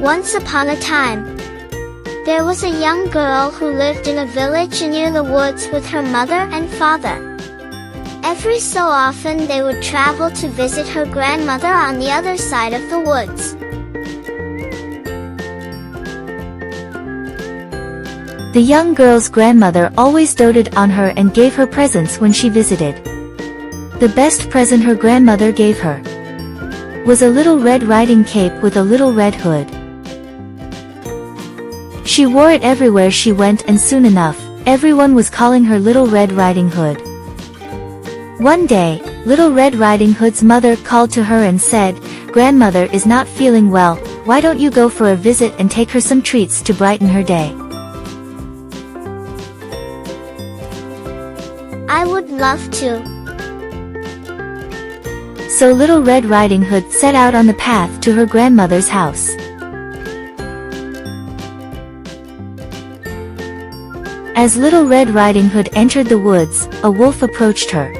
Once upon a time, there was a young girl who lived in a village near the woods with her mother and father. Every so often they would travel to visit her grandmother on the other side of the woods. The young girl's grandmother always doted on her and gave her presents when she visited. The best present her grandmother gave her was a little red riding cape with a little red hood. She wore it everywhere she went, and soon enough, everyone was calling her Little Red Riding Hood. One day, Little Red Riding Hood's mother called to her and said, "Grandmother is not feeling well, why don't you go for a visit and take her some treats to brighten her day?" I would love to. So Little Red Riding Hood set out on the path to her grandmother's house. As Little Red Riding Hood entered the woods, a wolf approached her.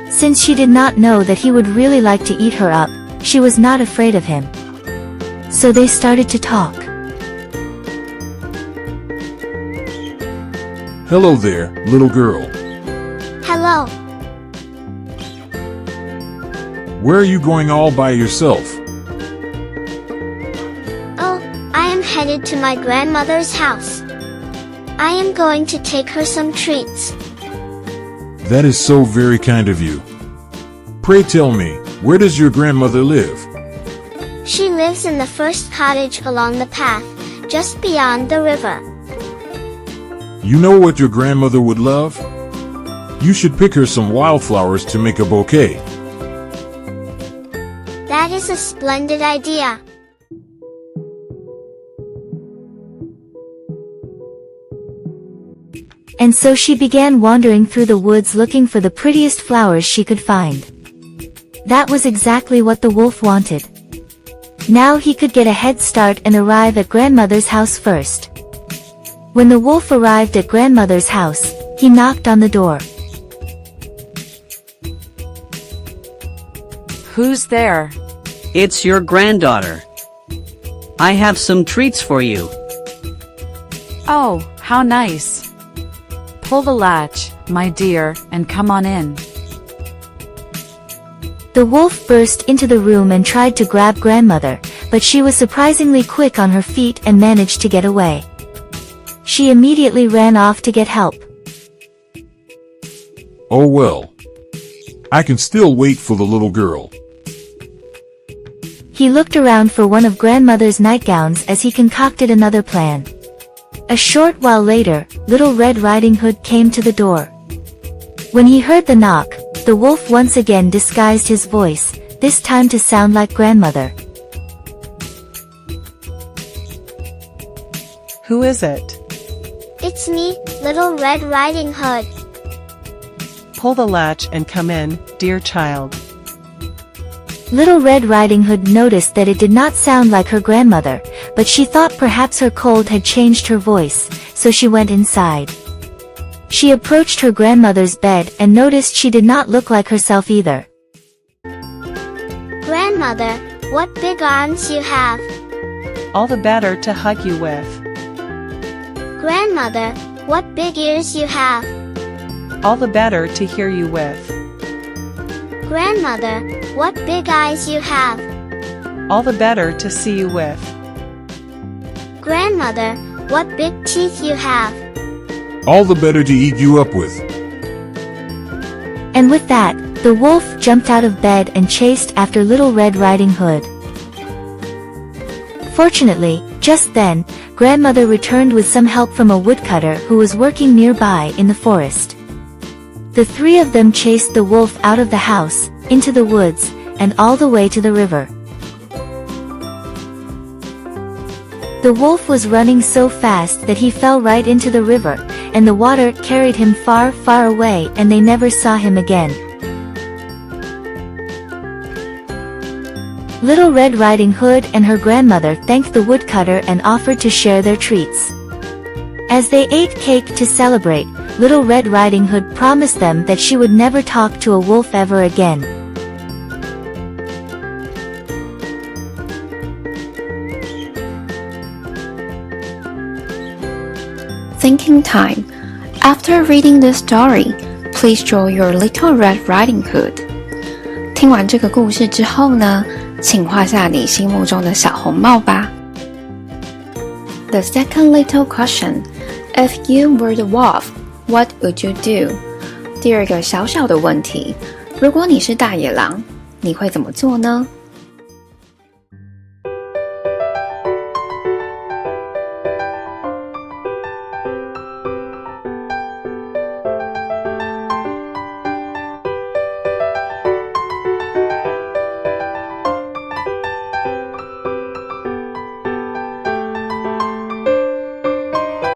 Since she did not know that he would really like to eat her up, she was not afraid of him. So they started to talk. Hello there, little girl. Hello. Where are you going all by yourself? Oh, I am headed to my grandmother's house. I am going to take her some treats. That is so very kind of you. Pray tell me, where does your grandmother live? She lives in the first cottage along the path, just beyond the river. You know what your grandmother would love? You should pick her some wildflowers to make a bouquet. That is a splendid idea. And so she began wandering through the woods looking for the prettiest flowers she could find. That was exactly what the wolf wanted. Now he could get a head start and arrive at grandmother's house first. When the wolf arrived at grandmother's house, he knocked on the door. Who's there? It's your granddaughter. I have some treats for you. Oh, how nice. Pull the latch, my dear, and come on in. The wolf burst into the room and tried to grab grandmother, but she was surprisingly quick on her feet and managed to get away. She immediately ran off to get help. Oh well. I can still wait for the little girl. He looked around for one of grandmother's nightgowns as he concocted another plan. A short while later, Little Red Riding Hood came to the door. When he heard the knock, the wolf once again disguised his voice, this time to sound like grandmother. Who is it? It's me, Little Red Riding Hood. Pull the latch and come in, dear child. Little Red Riding Hood noticed that it did not sound like her grandmother, but she thought perhaps her cold had changed her voice, so she went inside. She approached her grandmother's bed and noticed she did not look like herself either. Grandmother, what big arms you have. All the better to hug you with. Grandmother, what big ears you have. All the better to hear you with. Grandmother, what big eyes you have. All the better to see you with. Grandmother, what big teeth you have. All the better to eat you up with. And with that, the wolf jumped out of bed and chased after Little Red Riding Hood. Fortunately, just then, grandmother returned with some help from a woodcutter who was working nearby in the forest. The three of them chased the wolf out of the house, into the woods, and all the way to the river. The wolf was running so fast that he fell right into the river, and the water carried him far, far away, and they never saw him again. Little Red Riding Hood and her grandmother thanked the woodcutter and offered to share their treats. As they ate cake to celebrate, Little Red Riding Hood promised them that she would never talk to a wolf ever again. Thinking time. After reading this story, please draw your little Red Riding Hood. 听完这个故事之后呢，请画下你心目中的小红帽吧。The second little question. If you were the wolf, what would you do? 第二个小小的问题，如果你是大野狼，你会怎么做呢？